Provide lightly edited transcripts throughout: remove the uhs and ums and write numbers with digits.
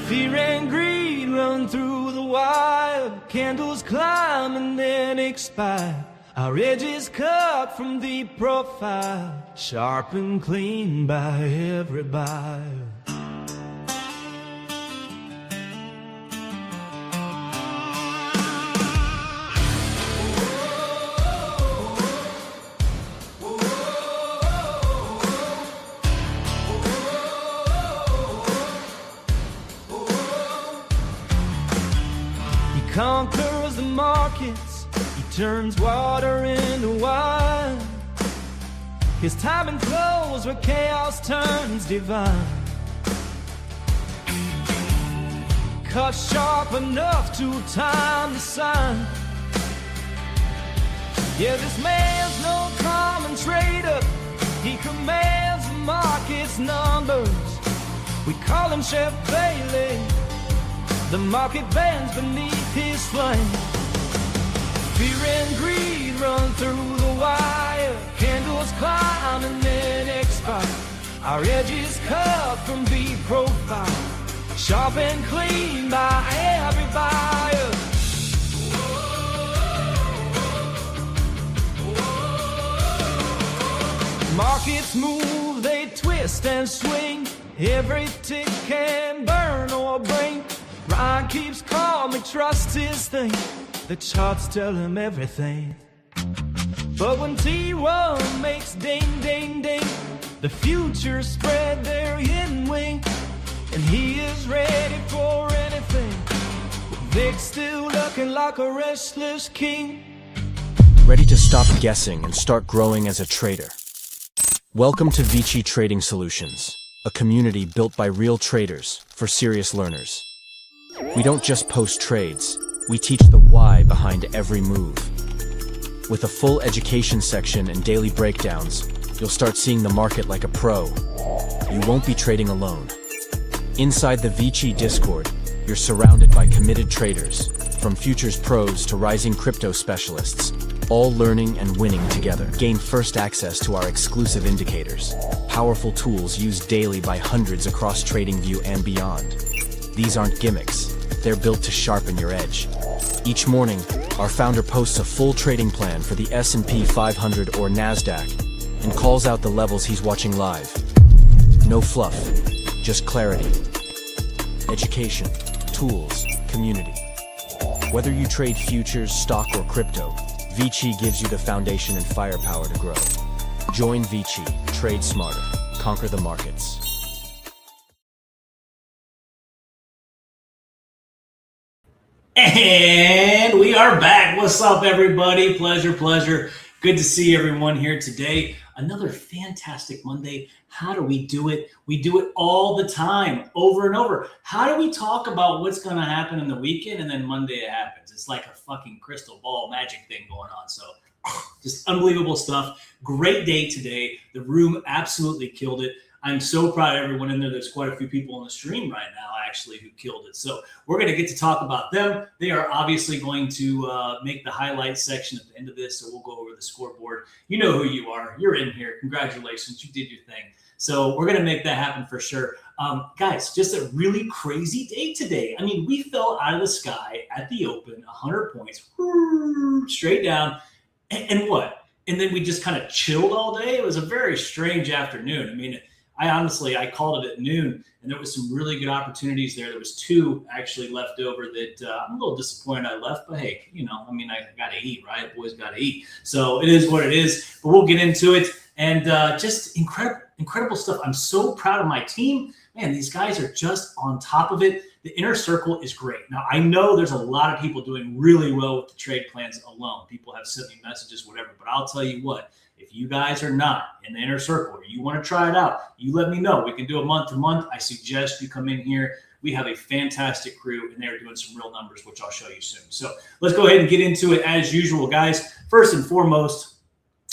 Fear and greed run through the wire. Candles climb and then expire. Our edges cut from the profile, sharp and clean by every buyer. He conquers the markets, he turns water into wine. His timing flows where chaos turns divine. Cut sharp enough to time the sign. Yeah, this man's no common trader. He commands the market's numbers. We call him Chef Bailey. The market bends beneath his flame. Fear and greed run through the wire. Candles climb and then expire. Our edges cut from the profile, sharp and clean by every buyer. Markets move, they twist and swing. Every tick can burn or bring. Ryan keeps calm, he trusts his thing. The charts tell him everything. But when T1 makes ding, ding, ding, the futures spread their hidden wing. And he is ready for anything. Vic's still looking like a restless king. Ready to stop guessing and start growing as a trader. Welcome to Vici Trading Solutions, a community built by real traders for serious learners. We don't just post trades, we teach the why behind every move. With a full education section and daily breakdowns, you'll start seeing the market like a pro. You won't be trading alone. Inside the Vici Discord, you're surrounded by committed traders, from futures pros to rising crypto specialists, all learning and winning together. Gain first access to our exclusive indicators, powerful tools used daily by hundreds across TradingView and beyond. These aren't gimmicks, they're built to sharpen your edge. Each morning, our founder posts a full trading plan for the S&P 500 or NASDAQ and calls out the levels he's watching live. No fluff, just clarity. Education, tools, community. Whether you trade futures, stock, or crypto, Vici gives you the foundation and firepower to grow. Join Vici, trade smarter, conquer the markets. And we are back. What's up, everybody? Pleasure. Good to see everyone here today. Another fantastic Monday. How do we do it? We do it all the time, over and over. How do we talk about what's going to happen in the weekend and then Monday it happens? It's like a fucking crystal ball magic thing going on. So just unbelievable stuff. Great day today. The room absolutely killed it. I'm so proud of everyone in there. There's quite a few people on the stream right now, actually, who killed it. So we're going to get to talk about them. They are obviously going to make the highlights section at the end of this. So we'll go over the scoreboard. You know who you are. You're in here. Congratulations. You did your thing. So we're going to make that happen for sure. Guys, just a really crazy day today. I mean, we fell out of the sky at the open, 100 points, straight down. And what? And then we just kind of chilled all day. It was a very strange afternoon. I mean, I called it at noon, and there was some really good opportunities there. There was two actually left over that I'm a little disappointed I left, but hey, I got to eat, right? Boys got to eat. So it is what it is, but we'll get into it. And just incredible stuff. I'm so proud of my team. Man, these guys are just on top of it. The inner circle is great. Now, I know there's a lot of people doing really well with the trade plans alone. People have sent me messages, whatever, but I'll tell you what. If you guys are not in the inner circle or you want to try it out, you let me know. We can do a month to month. I suggest you come in here. We have a fantastic crew, and they're doing some real numbers, which I'll show you soon. So let's go ahead and get into it as usual, guys. First and foremost,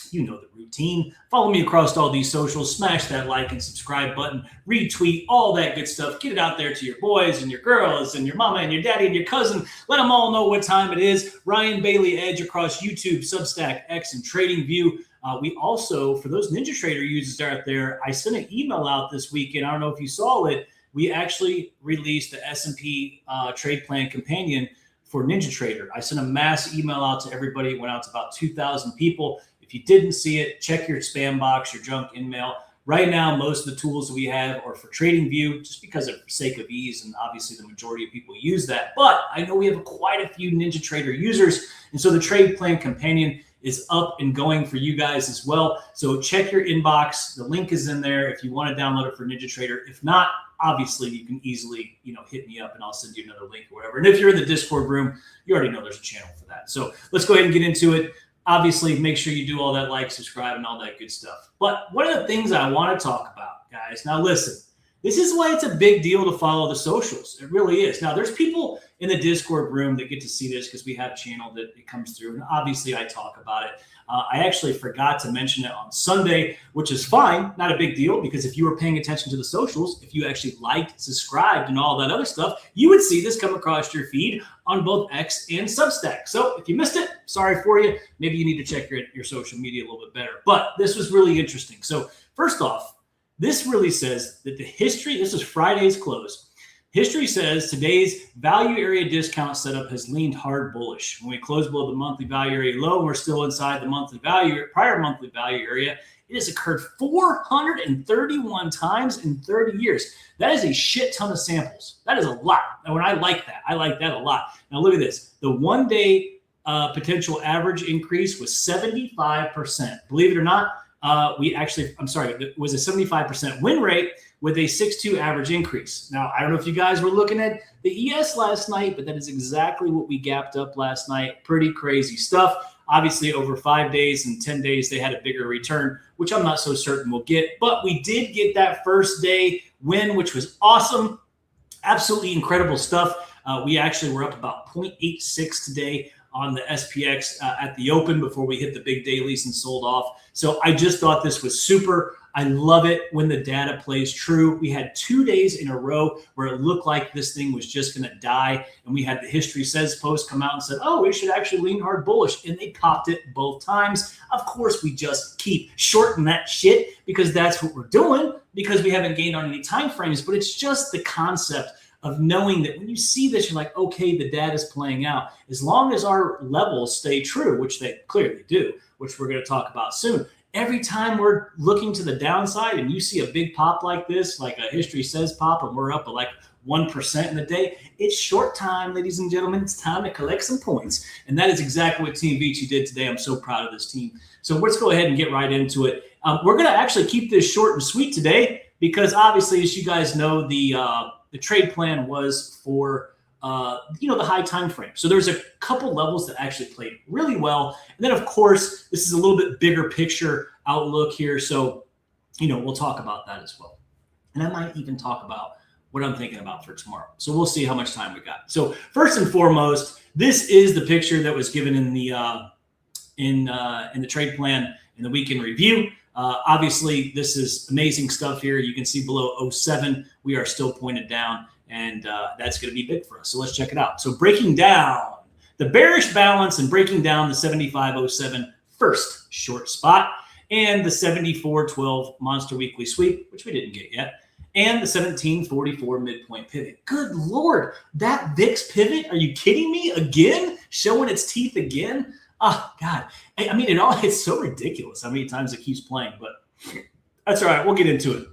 you know the routine. Follow me across all these socials. Smash that like and subscribe button. Retweet, all that good stuff. Get it out there to your boys and your girls and your mama and your daddy and your cousin. Let them all know what time it is. Ryan Bailey Edge across YouTube, Substack, X, and TradingView. We also, for those NinjaTrader users out there, I sent an email out this weekend. I don't know if you saw it. we actually released the S&P Trade Plan Companion for NinjaTrader. I sent a mass email out to everybody. It went out to about 2,000 people. If you didn't see it, check your spam box, your junk email. Right now, most of the tools we have are for TradingView, just because of sake of ease, and obviously the majority of people use that. But I know we have quite a few NinjaTrader users, and so the Trade Plan Companion is up and going for you guys as well. So check your inbox. The link is in there if you want to download it for NinjaTrader. If not, obviously you can easily, hit me up and I'll send you another link or whatever. And if you're in the Discord room, you already know there's a channel for that. So let's go ahead and get into it. Obviously, make sure you do all that, like, subscribe, and all that good stuff. But one of the things I want to talk about, guys, now listen, this is why it's a big deal to follow the socials. It really is. Now, there's people in the Discord room that get to see this because we have a channel that it comes through. And obviously, I talk about it. I actually forgot to mention it on Sunday, which is fine. Not a big deal, because if you were paying attention to the socials, if you actually liked, subscribed, and all that other stuff, you would see this come across your feed on both X and Substack. So if you missed it, sorry for you. Maybe you need to check your social media a little bit better. But this was really interesting. So first off, this really says that the history, this is Friday's close. History says today's value area discount setup has leaned hard bullish. When we close below the monthly value area low, and we're still inside the prior monthly value area. It has occurred 431 times in 30 years. That is a shit ton of samples. That is a lot. And I like that. I like that a lot. Now look at this. The 1 day potential average increase was 75%. Believe it or not, it was a 75% win rate with a 6.2 average increase. Now, I don't know if you guys were looking at the ES last night, but that is exactly what we gapped up last night. Pretty crazy stuff. Obviously, over 5 days and 10 days, they had a bigger return, which I'm not so certain we'll get. But we did get that first day win, which was awesome. Absolutely incredible stuff. We actually were up about 0.86 today on the SPX at the open before we hit the big dailies and sold off. So I just thought this was super. I love it when the data plays true. We had 2 days in a row where it looked like this thing was just going to die. And we had the History Says post come out and said, oh, it should actually lean hard bullish. And they popped it both times. Of course, we just keep shorting that shit because that's what we're doing, because we haven't gained on any time frames. But it's just the concept of knowing that when you see this, you're like, okay, the data is playing out. As long as our levels stay true, which they clearly do, which we're going to talk about soon. Every time we're looking to the downside and you see a big pop like this, like a History Says pop, and we're up at like 1% in the day, it's short time, ladies and gentlemen. It's time to collect some points. And that is exactly what Team Vici did today. I'm so proud of this team. So let's go ahead and get right into it. We're going to actually keep this short and sweet today because obviously, as you guys know, the trade plan was for the high time frame. So there's a couple levels that actually played really well. And then, of course, this is a little bit bigger picture outlook here. So, we'll talk about that as well. And I might even talk about what I'm thinking about for tomorrow. So we'll see how much time we got. So first and foremost, this is the picture that was given in the trade plan in the weekend review. Obviously, this is amazing stuff here. You can see below 07, we are still pointed down. And that's going to be big for us. So let's check it out. So breaking down the bearish balance and breaking down the 75.07 first short spot and the 74.12 monster weekly sweep, which we didn't get yet, and the 17.44 midpoint pivot. Good Lord, that VIX pivot? Are you kidding me? Again? Showing its teeth again? Oh, God. I mean, it's so ridiculous how many times it keeps playing, but that's all right. We'll get into it.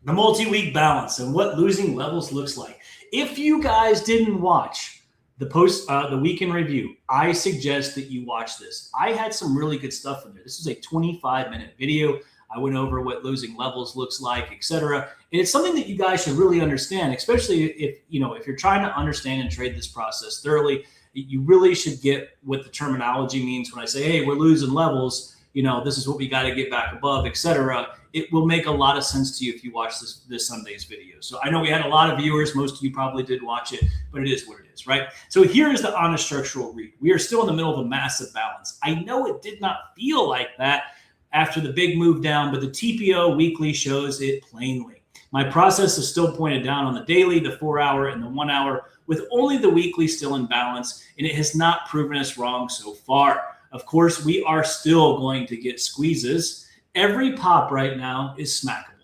The multi-week balance and what losing levels looks like. If you guys didn't watch the weekend review, I suggest that you watch this. I had some really good stuff in there. This is a 25-minute video. I went over what losing levels looks like, etc. And it's something that you guys should really understand, especially if you're trying to understand and trade this process thoroughly. You really should get what the terminology means when I say, hey, we're losing levels. This is what we got to get back above, etc. It will make a lot of sense to you if you watch this Sunday's video. So I know we had a lot of viewers. Most of you probably did watch it, but it is what it is, right? So here is the honest structural read. We are still in the middle of a massive balance. I know it did not feel like that after the big move down, but the TPO weekly shows it plainly. My process is still pointed down on the daily, the 4-hour, and the 1 hour, with only the weekly still in balance, and it has not proven us wrong so far. Of course, we are still going to get squeezes. Every pop right now is smackable.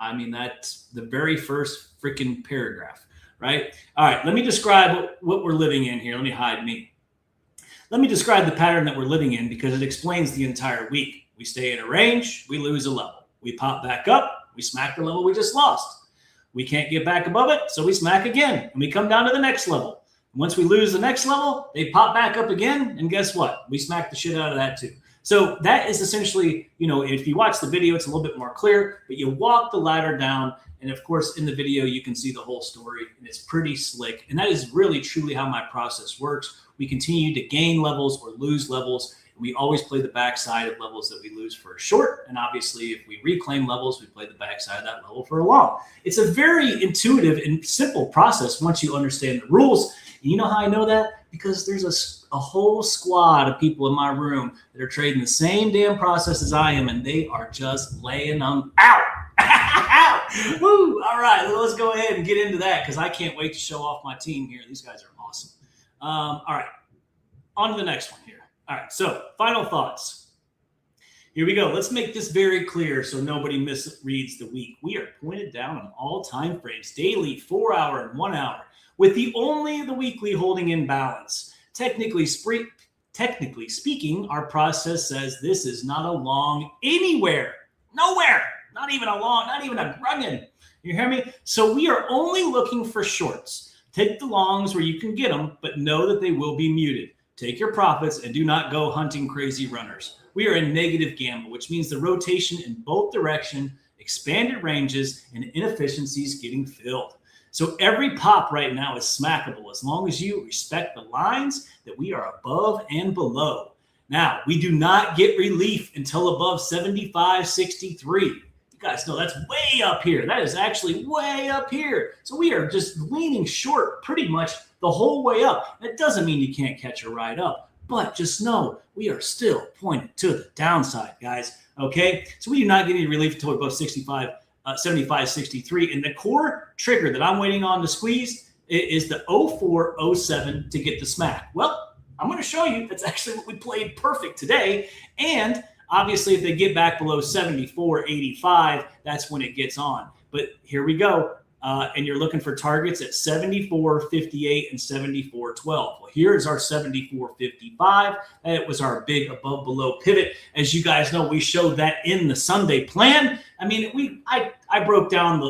I mean, that's the very first freaking paragraph, right? All right, let me describe what we're living in here. Let me hide me. Let me describe the pattern that we're living in because it explains the entire week. We stay in a range, we lose a level. We pop back up, we smack the level we just lost. We can't get back above it, so we smack again, and we come down to the next level. Once we lose the next level, they pop back up again, and guess what? We smack the shit out of that too. So that is essentially, if you watch the video, it's a little bit more clear, but you walk the ladder down, and of course, in the video, you can see the whole story, and it's pretty slick, and that is really, truly how my process works. We continue to gain levels or lose levels. We always play the backside of levels that we lose for a short. And obviously, if we reclaim levels, we play the backside of that level for a long. It's a very intuitive and simple process once you understand the rules. And you know how I know that? Because there's a whole squad of people in my room that are trading the same damn process as I am, and they are just laying them out. Woo! All right, let's go ahead and get into that because I can't wait to show off my team here. These guys are awesome. All right, on to the next one here. All right, so final thoughts. Here we go. Let's make this very clear so nobody misreads the week. We are pointed down on all time frames, daily, 4 hour and 1 hour, with the weekly holding in balance. Technically speaking, our process says this is not a long anywhere, nowhere, not even a long, not even a grungin. You hear me? So we are only looking for shorts. Take the longs where you can get them, but know that they will be muted. Take your profits and do not go hunting crazy runners. We are in negative gamble, which means the rotation in both direction, expanded ranges, and inefficiencies getting filled. So every pop right now is smackable as long as you respect the lines that we are above and below. Now, we do not get relief until above 75.63. You guys know that's way up here. That is actually way up here. So we are just leaning short pretty much the whole way up. That doesn't mean you can't catch a ride up, but just know we are still pointed to the downside, guys. Okay, so we do not get any relief until above 75.63. And the core trigger that I'm waiting on to squeeze is the 0407 to get the smack. Well, I'm going to show you that's actually what we played perfect today. And obviously, if they get back below 74.85, that's when it gets on. But here we go. And you're looking for targets at 74.58 and 74.12. Well, here is our 74.55. It was our big above below pivot. As you guys know, we showed that in the Sunday plan. I mean, I broke down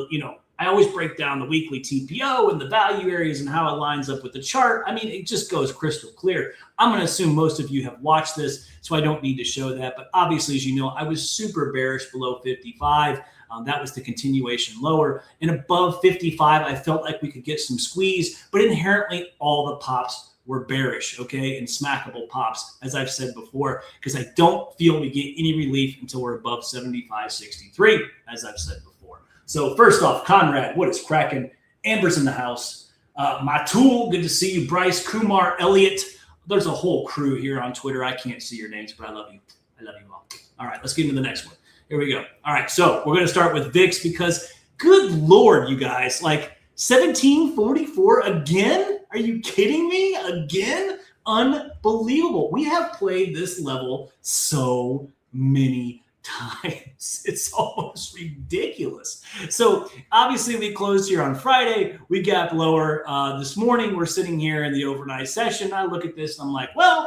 I always break down the weekly TPO and the value areas and how it lines up with the chart. I mean, it just goes crystal clear. I'm going to assume most of you have watched this, so I don't need to show that. But obviously, as you know, I was super bearish below 55. That was the continuation lower. And above 55, I felt like we could get some squeeze, but inherently all the pops were bearish, okay, and smackable pops, as I've said before, because I don't feel we get any relief until we're above 75.63, as I've said before. So first off, Conrad, what is cracking? Amber's in the house. Mon-Thu, good to see you. Bryce, Kumar, Elliot. There's a whole crew here on Twitter. I can't see your names, but I love you. I love you all. All right, let's get into the next one. Here we go. All right, so we're going to start with VIX because, good Lord, you guys, like 1744 again? Are you kidding me? Again? Unbelievable. We have played this level so many times. It's almost ridiculous. So obviously we closed here on Friday. We got lower. This morning we're sitting here in the overnight session. I look at this and I'm like, well,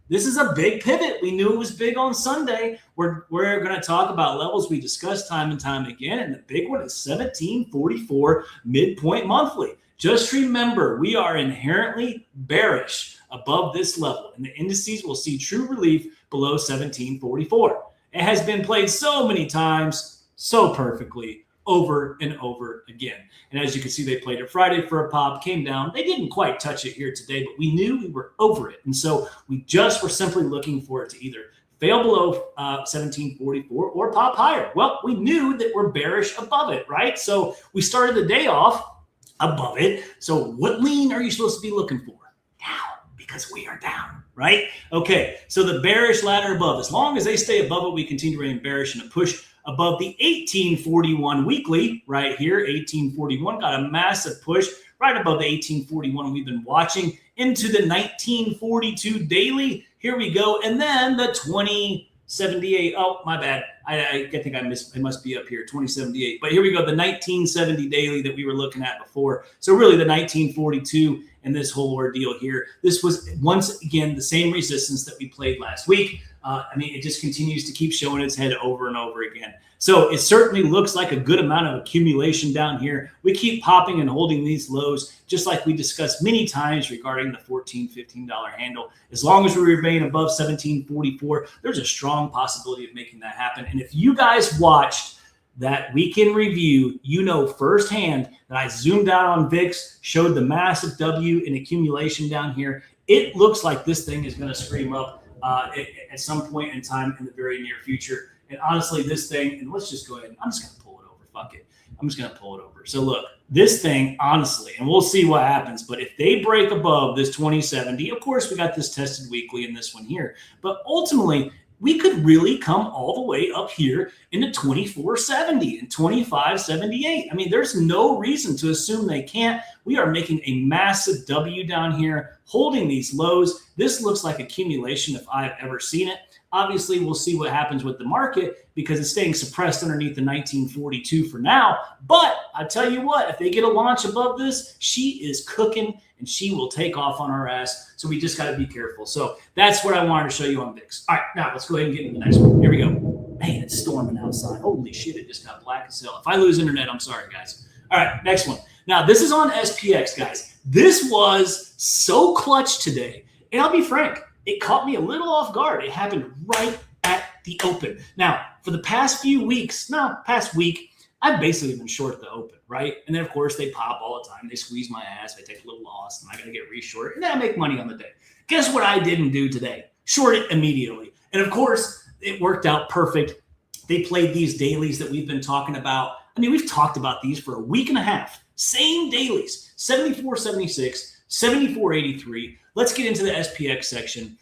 this is a big pivot. We knew it was big on Sunday. We're going to talk about levels we discussed time and time again. And the big one is 1744 midpoint monthly. Just remember, we are inherently bearish above this level. And the indices will see true relief below 1744. It has been played so many times, so perfectly, over and over again. And as you can see, they played it Friday for a pop, came down. They didn't quite touch it here today, but we knew we were over it. And so we just were simply looking for it to either fail below 1744 or pop higher. Well, we knew that we're bearish above it, right? So we started the day off above it. So what lean are you supposed to be looking for? Down, because we are down, right? Okay, so the bearish ladder above, as long as they stay above it, we continue to remain bearish and a push above the 1841 weekly right here. 1841 got a massive push right above the 1841 we've been watching into the 1942 daily. Here we go. And then the 2078. Oh, my bad. I think I must be up here, 2078. But here we go, the 1970 daily that we were looking at before. So really the 1942 and this whole ordeal here. This was once again the same resistance that we played last week. It just continues to keep showing its head over and over again. So it certainly looks like a good amount of accumulation down here. We keep popping and holding these lows, just like we discussed many times regarding the $14, $15 handle. As long as we remain above 1744, there's a strong possibility of making that happen. And if you guys watched that weekend review, you know firsthand that I zoomed out on VIX, showed the massive W in accumulation down here. It looks like this thing is going to scream up at some point in time in the very near future. And honestly, this thing, and let's just go ahead. I'm just going to pull it over. Fuck it. I'm just going to pull it over. So look, this thing, honestly, and we'll see what happens. But if they break above this 2070, of course, we got this tested weekly in this one here. But ultimately, we could really come all the way up here into 2470 and 2578. I mean, there's no reason to assume they can't. We are making a massive W down here, holding these lows. This looks like accumulation if I've ever seen it. Obviously, we'll see what happens with the market because it's staying suppressed underneath the 1942 for now. But I tell you what, if they get a launch above this, she is cooking and she will take off on our ass. So we just got to be careful. So that's what I wanted to show you on VIX. All right, now let's go ahead and get into the next one. Here we go. Man, it's storming outside. Holy shit, it just got black as hell. If I lose internet, I'm sorry, guys. All right, next one. Now, this is on SPX, guys. This was so clutch today. And I'll be frank, it caught me a little off guard. It happened right at the open. Now, for the past week, I've basically been short the open, right? And then, of course, they pop all the time. They squeeze my ass. I take a little loss, and I got to get reshort. And then I make money on the day. Guess what I didn't do today? Short it immediately. And, of course, it worked out perfect. They played these dailies that we've been talking about. I mean, we've talked about these for a week and a half. Same dailies, 74.76, 74.83. Let's get into the SPX section.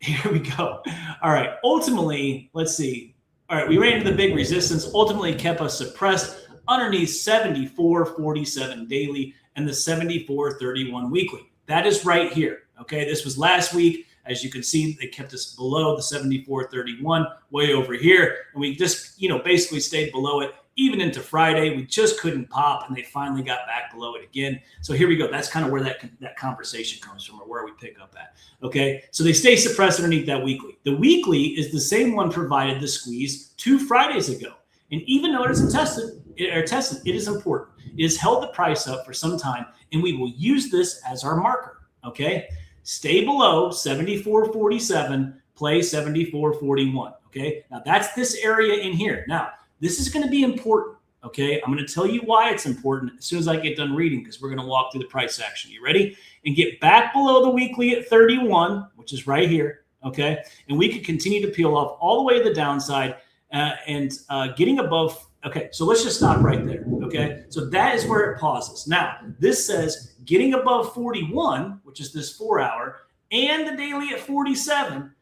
Here we go. All right. Ultimately, let's see. All right. We ran into the big resistance. Ultimately kept us suppressed underneath 74.47 daily and the 74.31 weekly. That is right here. Okay. This was last week. As you can see, they kept us below the 74.31 way over here. And we just, basically stayed below it. Even into Friday, we just couldn't pop, and they finally got back below it again. So here we go. That's kind of where that conversation comes from, or where we pick up at. Okay, so they stay suppressed underneath that weekly. The weekly is the same one provided the squeeze 2 Fridays ago. And even though it isn't tested, it is important. It has held the price up for some time, and we will use this as our marker. Okay, stay below 74.47, play 74.41. Okay, now that's this area in here. Now, this is going to be important, okay? I'm going to tell you why it's important as soon as I get done reading, because we're going to walk through the price action. You ready? And get back below the weekly at 31, which is right here, okay? And we could continue to peel off all the way to the downside and getting above. Okay, so let's just stop right there, okay? So that is where it pauses. Now, this says getting above 41, which is this 4-hour, and the daily at 47,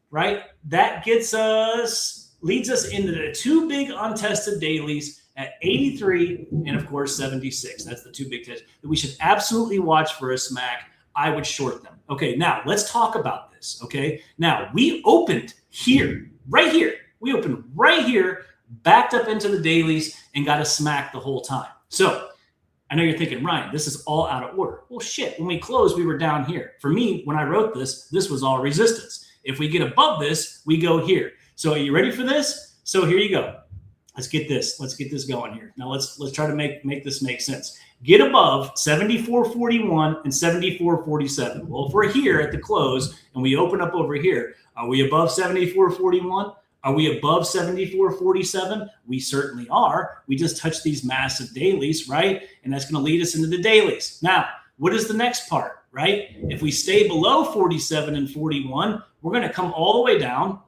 right? That leads us into the 2 big untested dailies at 83 and, of course, 76. That's the 2 big tests that we should absolutely watch for a smack. I would short them. Okay, now let's talk about this, okay? Now, we opened here, right here. We opened right here, backed up into the dailies, and got a smack the whole time. So I know you're thinking, Ryan, this is all out of order. Well, shit, when we closed, we were down here. For me, when I wrote this was all resistance. If we get above this, we go here. So are you ready for this? So here you go. Let's get this going here. Now let's try to make this make sense. Get above 74.41 and 74.47. Well, if we're here at the close and we open up over here, are we above 74.41? Are we above 74.47? We certainly are. We just touched these massive dailies, right? And that's going to lead us into the dailies. Now, what is the next part, right? If we stay below 47 and 41, we're going to come all the way down,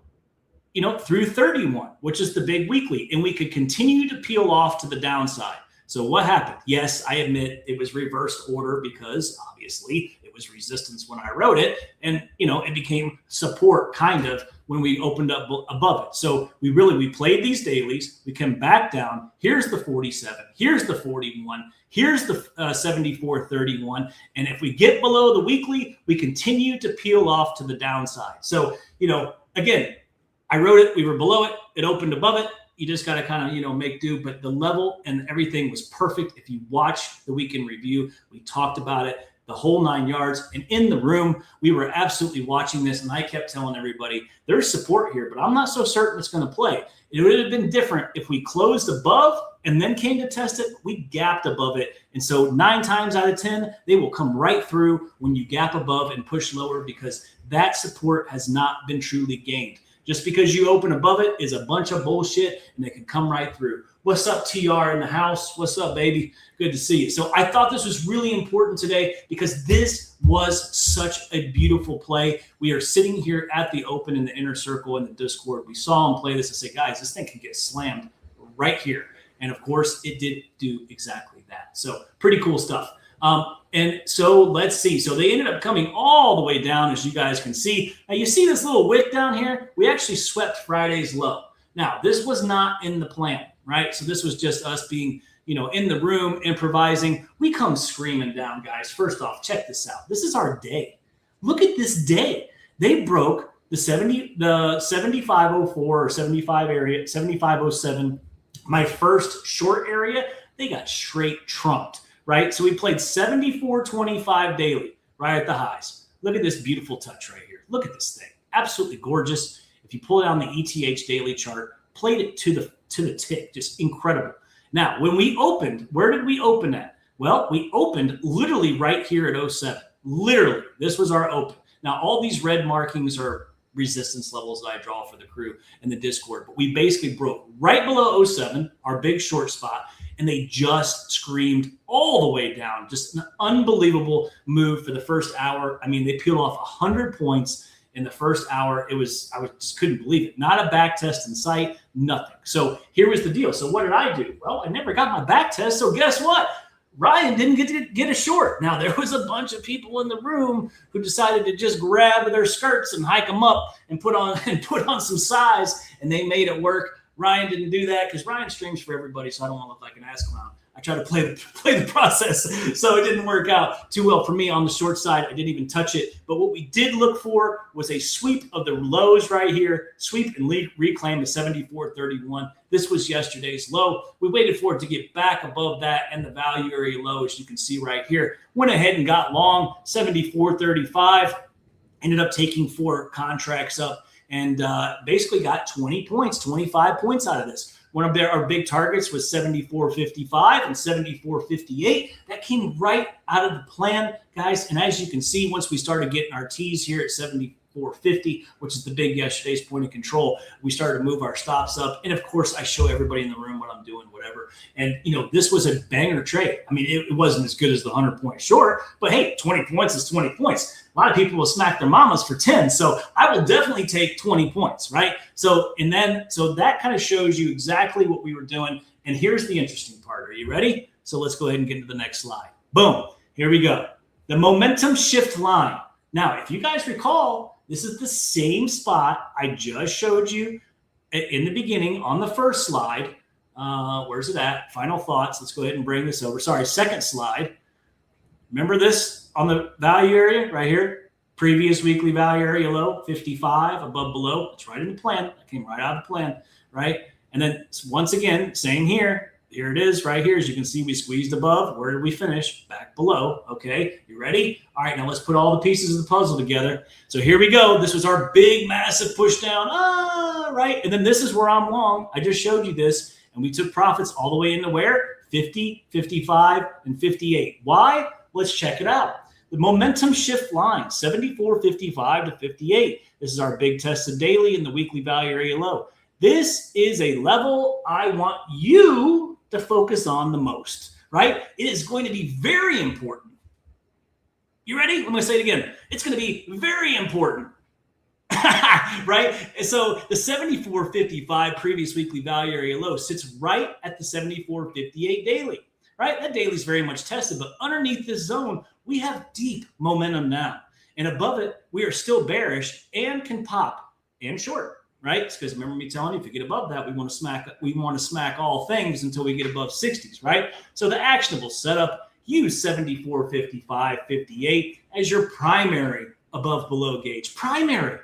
through 31, which is the big weekly, and we could continue to peel off to the downside. So what happened? Yes, I admit it was reversed order because obviously it was resistance when I wrote it, and it became support kind of when we opened up above it. So we played these dailies, we come back down. Here's the 47, here's the 41, here's the 74.31, and if we get below the weekly, we continue to peel off to the downside. So again, I wrote it. We were below it. It opened above it. You just got to kind of, make do. But the level and everything was perfect. If you watch the weekend review, we talked about it, the whole 9 yards. And in the room, we were absolutely watching this. And I kept telling everybody, there's support here, but I'm not so certain it's going to play. It would have been different if we closed above and then came to test it. We gapped above it. And so 9 times out of 10, they will come right through when you gap above and push lower, because that support has not been truly gained. Just because you open above it is a bunch of bullshit, and they can come right through. What's up, TR in the house? What's up, baby? Good to see you. So I thought this was really important today because this was such a beautiful play. We are sitting here at the open in the inner circle in the Discord. We saw him play this and say, guys, this thing can get slammed right here. And of course, it did do exactly that. So pretty cool stuff. And so let's see. So they ended up coming all the way down, as you guys can see. Now you see this little wick down here? We actually swept Friday's low. Now, this was not in the plan, right? So this was just us being, in the room, improvising. We come screaming down, guys. First off, check this out. This is our day. Look at this day. They broke the 7504 or 75 area, 7507. My first short area, they got straight trumped. Right? So we played 74.25 daily, right at the highs. Look at this beautiful touch right here. Look at this thing. Absolutely gorgeous. If you pull it on the ETH daily chart, played it to the tick. Just incredible. Now, when we opened, where did we open at? Well, we opened literally right here at 07. Literally. This was our open. Now, all these red markings are resistance levels that I draw for the crew in the Discord. But we basically broke right below 07, our big short spot. And they just screamed all the way down. Just an unbelievable move for the first hour. I mean, they peeled off 100 points in the first hour. I just couldn't believe it. Not a back test in sight, nothing. So here was the deal. So what did I do? Well, I never got my back test. So guess what? Ryan didn't get a short. Now, there was a bunch of people in the room who decided to just grab their skirts and hike them up and put on some size, and they made it work. Ryan didn't do that because Ryan streams for everybody, so I don't want to look like an ass clown. I try to play the process, so it didn't work out too well for me on the short side. I didn't even touch it. But what we did look for was a sweep of the lows right here, sweep and reclaim the 74.31. This was yesterday's low. We waited for it to get back above that and the value area low, as you can see right here. Went ahead and got long, 74.35. Ended up taking 4 contracts up. And basically got 20 points, 25 points out of this. One of our big targets was 74.55 and 74.58. That came right out of the plan, guys. And as you can see, once we started getting our T's here at 74.50, which is the big yesterday's point of control, we started to move our stops up. And of course, I show everybody in the room what I'm doing, whatever. And, this was a banger trade. I mean, it wasn't as good as the 100-point short, but hey, 20 points is 20 points. A lot of people will smack their mamas for 10. So I will definitely take 20 points, right? So that kind of shows you exactly what we were doing. And here's the interesting part. Are you ready? So let's go ahead and get to the next slide. Boom. Here we go. The momentum shift line. Now, if you guys recall, this is the same spot I just showed you in the beginning on the first slide. Where's it at? Final thoughts. Let's go ahead and bring this over. Sorry, second slide. Remember this on the value area right here? Previous weekly value area low, 55, above, below. It's right in the plan. That came right out of the plan, right? And then once again, same here. Here it is right here. As you can see, we squeezed above. Where did we finish? Back below. Okay, you ready? All right, now let's put all the pieces of the puzzle together. So here we go. This was our big, massive push down. Right? And then this is where I'm long. I just showed you this. And we took profits all the way into where? 50, 55, and 58. Why? Let's check it out. The momentum shift line, 74.55 to 58. This is our big tested daily and the weekly value area low. This is a level I want you to focus on the most, right? It is going to be very important. You ready? I'm going to say it again. It's going to be very important. Right? And so the 74.55 previous weekly value area low sits right at the 74.58 daily. Right? That daily is very much tested, but underneath this zone, we have deep momentum now. And above it, we are still bearish and can pop and short, right? Because remember me telling you, if you get above that, we want to smack all things until we get above 60s, right? So the actionable setup, use 74.55, 58 as your primary above below gauge. Primary.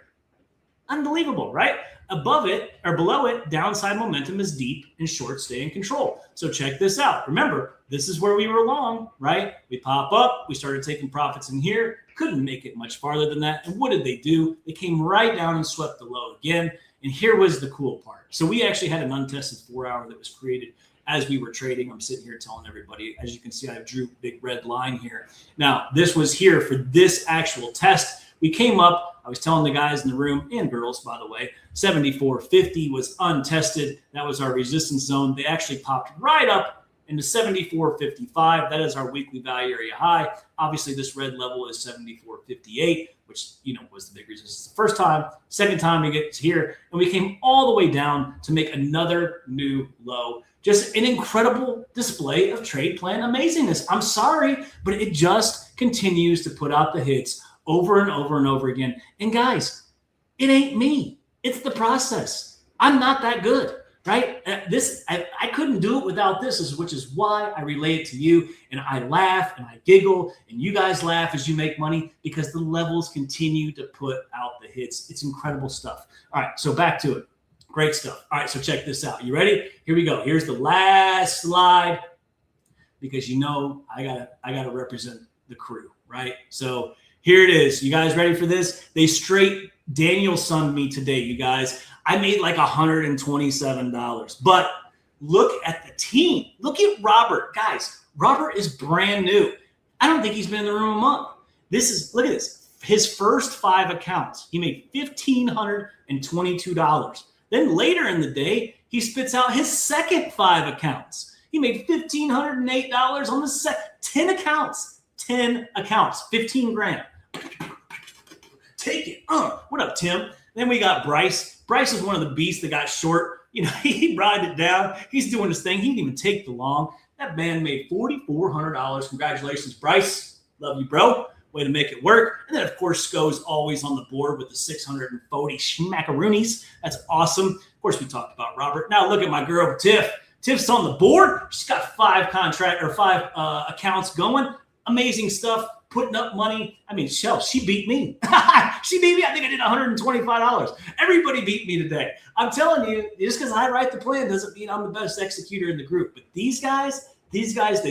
Unbelievable, right? Above it or below it, downside momentum is deep and shorts stay in control. So check this out. Remember, this is where we were long, right? We pop up, we started taking profits in here, couldn't make it much farther than that. And what did they do? They came right down and swept the low again. And here was the cool part. So we actually had an untested 4-hour that was created as we were trading. I'm sitting here telling everybody, as you can see, I drew a big red line here. Now, this was here for this actual test. We came up, I was telling the guys in the room, and girls, by the way, 74.50 was untested. That was our resistance zone. They actually popped right up into 74.55. That is our weekly value area high. Obviously, this red level is 74.58, which, was the big resistance the first time. Second time we get to here, and we came all the way down to make another new low. Just an incredible display of trade plan amazingness. I'm sorry, but it just continues to put out the hits over and over and over again. And guys, it ain't me. It's the process. I'm not that good, right? I couldn't do it without this, which is why I relay it to you. And I laugh and I giggle and you guys laugh as you make money because the levels continue to put out the hits. It's incredible stuff. All right, so back to it. Great stuff. All right, so check this out. You ready? Here we go. Here's the last slide because I gotta represent the crew, right? So here it is. You guys ready for this? They straight Daniel sunned me today, you guys. I made like $127. But look at the team. Look at Robert. Guys, Robert is brand new. I don't think he's been in the room a month. Look at this. His first 5 accounts, he made $1,522. Then later in the day, he spits out his second 5 accounts. He made $1,508 on the 10 accounts. 10 accounts, 15 grand. Take it. What up, Tim? Then we got Bryce. Bryce is one of the beasts that got short. He brought it down. He's doing his thing. He didn't even take the long. That man made $4,400. Congratulations, Bryce. Love you, bro. Way to make it work. And then, of course, Sco's always on the board with the 640 schmackaroonies. That's awesome. Of course, we talked about Robert. Now look at my girl, Tiff. Tiff's on the board. She's got 5 accounts going. Amazing stuff. Putting up money. I mean, she beat me. She beat me. I think I did $125. Everybody beat me today. I'm telling you, just because I write the plan doesn't mean I'm the best executor in the group. But these guys, they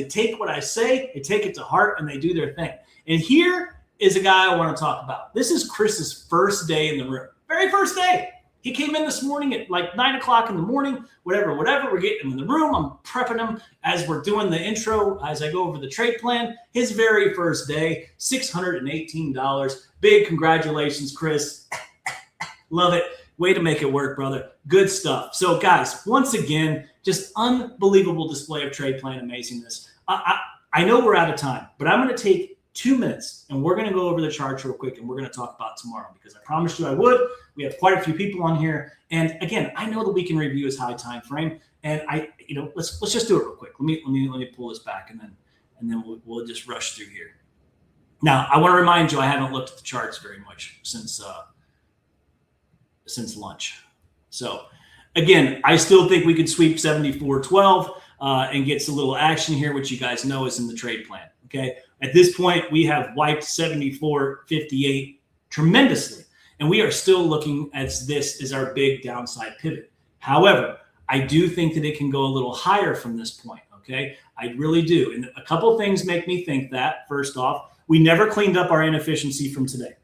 take what I say, they take it to heart, and they do their thing. And here is a guy I want to talk about. This is Chris's first day in the room. Very first day. He came in this morning at like 9 o'clock in the morning, whatever. We're getting him in the room. I'm prepping him as we're doing the intro, as I go over the trade plan. His very first day, $618. Big congratulations, Chris. Love it. Way to make it work, brother. Good stuff. So, guys, once again, just unbelievable display of trade plan amazingness. I know we're out of time, but I'm going to take 2 minutes and we're going to go over the charts real quick and we're going to talk about tomorrow because I promised you I would. We have quite a few people on here. And again, I know the weekend review is high time frame. And let's just do it real quick. Let me pull this back and then we'll just rush through here. Now, I want to remind you, I haven't looked at the charts very much since lunch. So again, I still think we could sweep 74.12 and get some little action here, which you guys know is in the trade plan. Okay. At this point, we have wiped 74.58 tremendously, and we are still looking at this as our big downside pivot. However, I do think that it can go a little higher from this point, okay? I really do. And a couple of things make me think that. First off, we never cleaned up our inefficiency from today,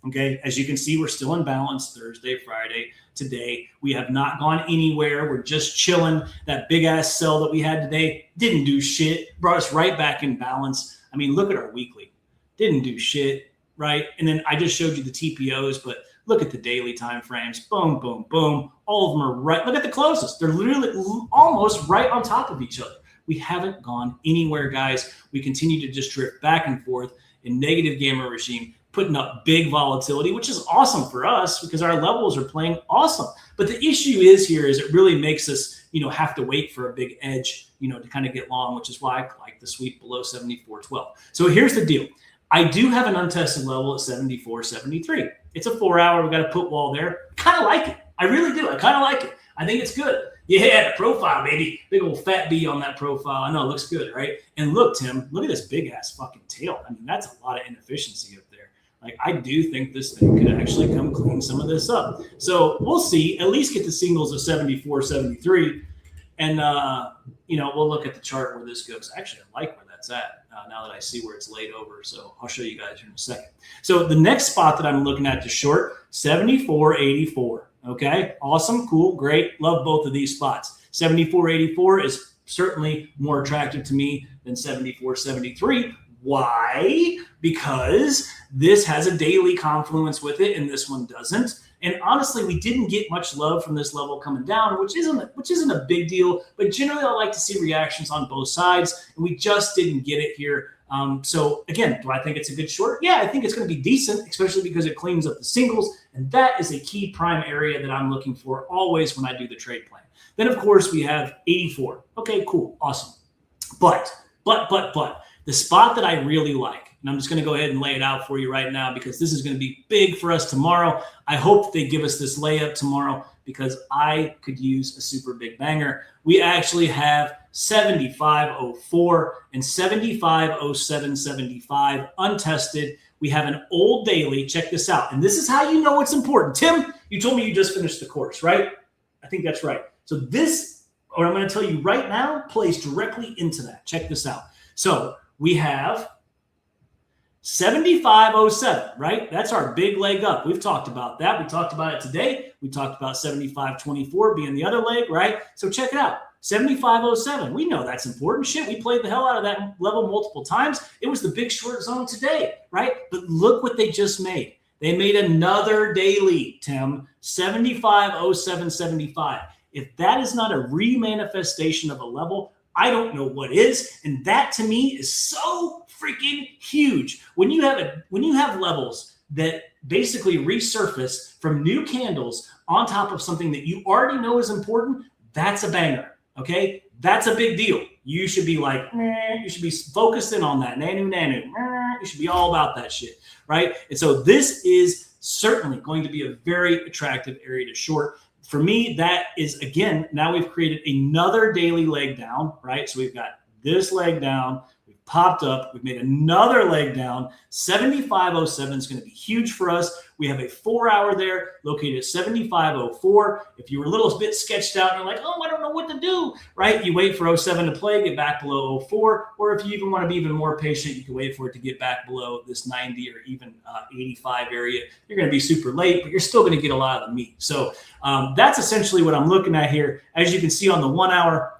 okay? As you can see, we're still in balance Thursday, Friday, today. We have not gone anywhere. We're just chilling. That big-ass sell that we had today didn't do shit, brought us right back in balance. I mean, look at our weekly. Didn't do shit, right? And then I just showed you the TPOs, but look at the daily time frames. Boom, boom, boom. All of them are right. Look at the closest. They're literally almost right on top of each other. We haven't gone anywhere, guys. We continue to just drift back and forth in negative gamma regime, putting up big volatility, which is awesome for us because our levels are playing awesome. But the issue is it really makes us, have to wait for a big edge, to kind of get long, which is why I like the sweep below 74.12. So here's the deal. I do have an untested level at 74.73. It's a 4-hour. We got a put wall there. Kind of like it. I really do. I kind of like it. I think it's good. Yeah, the profile, baby. Big old fat B on that profile. I know it looks good, right? And look, Tim, look at this big ass fucking tail. I mean, that's a lot of inefficiency up there. Like, I do think this thing could actually come clean some of this up. So we'll see. At least get the singles of 74, 73. And, we'll look at the chart where this goes. Actually, I like where that's at now that I see where it's laid over. So I'll show you guys here in a second. So the next spot that I'm looking at to short, 74.84. Okay, awesome, cool, great. Love both of these spots. 74.84 is certainly more attractive to me than 74.73. Why? Because this has a daily confluence with it and this one doesn't. And honestly, we didn't get much love from this level coming down, which isn't a big deal. But generally, I like to see reactions on both sides, and we just didn't get it here. So again, do I think it's a good short? Yeah, I think it's going to be decent, especially because it cleans up the singles, and that is a key prime area that I'm looking for always when I do the trade plan. Then of course we have 84. Okay, cool, awesome. But the spot that I really like, and I'm just going to go ahead and lay it out for you right now because this is going to be big for us tomorrow. I hope they give us this layup tomorrow because I could use a super big banger. We actually have 75.04 and 75.0775 untested. We have an old daily. Check this out. And this is how you know it's important. Tim, you told me you just finished the course, right? I think that's right. So this, or I'm going to tell you right now, plays directly into that. Check this out. So we have 75.07, right? That's our big leg up. We've talked about that. We talked about it today. We talked about 75.24 being the other leg, right? So check it out. 75.07. We know that's important. Shit, we played the hell out of that level multiple times. It was the big short zone today, right? But look what they just made. They made another daily, Tim, 75.0775. If that is not a remanifestation of a level, I don't know what is. And that to me is so freaking huge. When you have levels that basically resurface from new candles on top of something that you already know is important, that's a banger. Okay, that's a big deal. You should be like, you should be focused in on that. Nanu. You should be all about that shit, right? And so this is certainly going to be a very attractive area to short. For me, that is, again, now we've created another daily leg down, right? So we've got this leg down. We've popped up. We've made another leg down. 75.07 is going to be huge for us. We have a 4-hour there located at 75.04. If you were a little bit sketched out and you're like, oh, I don't know what to do, right? You wait for 07 to play, get back below 04. Or if you even want to be even more patient, you can wait for it to get back below this 90 or even 85 area. You're going to be super late, but you're still going to get a lot of the meat. So that's essentially what I'm looking at here. As you can see on the 1 hour,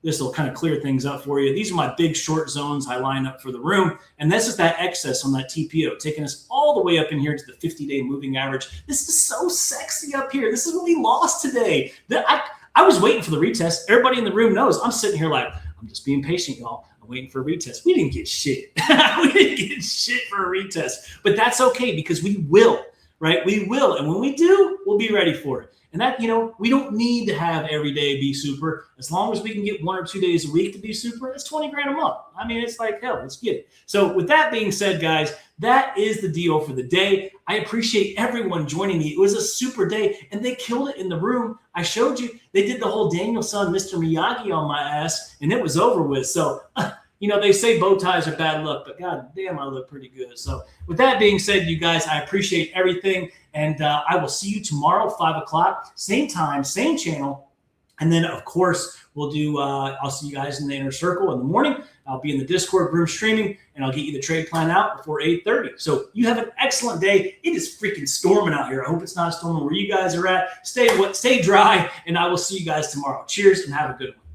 this will kind of clear things up for you. These are my big short zones I line up for the room. And this is that excess on that TPO, taking us all the way up in here to the 50-day moving average. This is so sexy up here. This is what we lost today. I was waiting for the retest. Everybody in the room knows I'm sitting here like, I'm just being patient, y'all. I'm waiting for a retest. We didn't get shit. We didn't get shit for a retest. But that's okay because we will, right? We will. And when we do, we'll be ready for it. And that, we don't need to have every day be super. As long as we can get 1 or 2 days a week to be super, it's 20 grand a month. I mean, it's like, hell, let's get it. So with that being said, guys, that is the deal for the day. I appreciate everyone joining me. It was a super day, and they killed it in the room. I showed you. They did the whole Daniel-san, Mr. Miyagi on my ass, and it was over with. So, they say bow ties are bad luck, but god damn, I look pretty good. So with that being said, you guys, I appreciate everything. And I will see you tomorrow, 5 o'clock, same time, same channel. And then, of course, we'll do, I'll see you guys in the inner circle in the morning. I'll be in the Discord room streaming, and I'll get you the trade plan out before 8:30. So you have an excellent day. It is freaking storming out here. I hope it's not storming where you guys are at. Stay dry, and I will see you guys tomorrow. Cheers, and have a good one.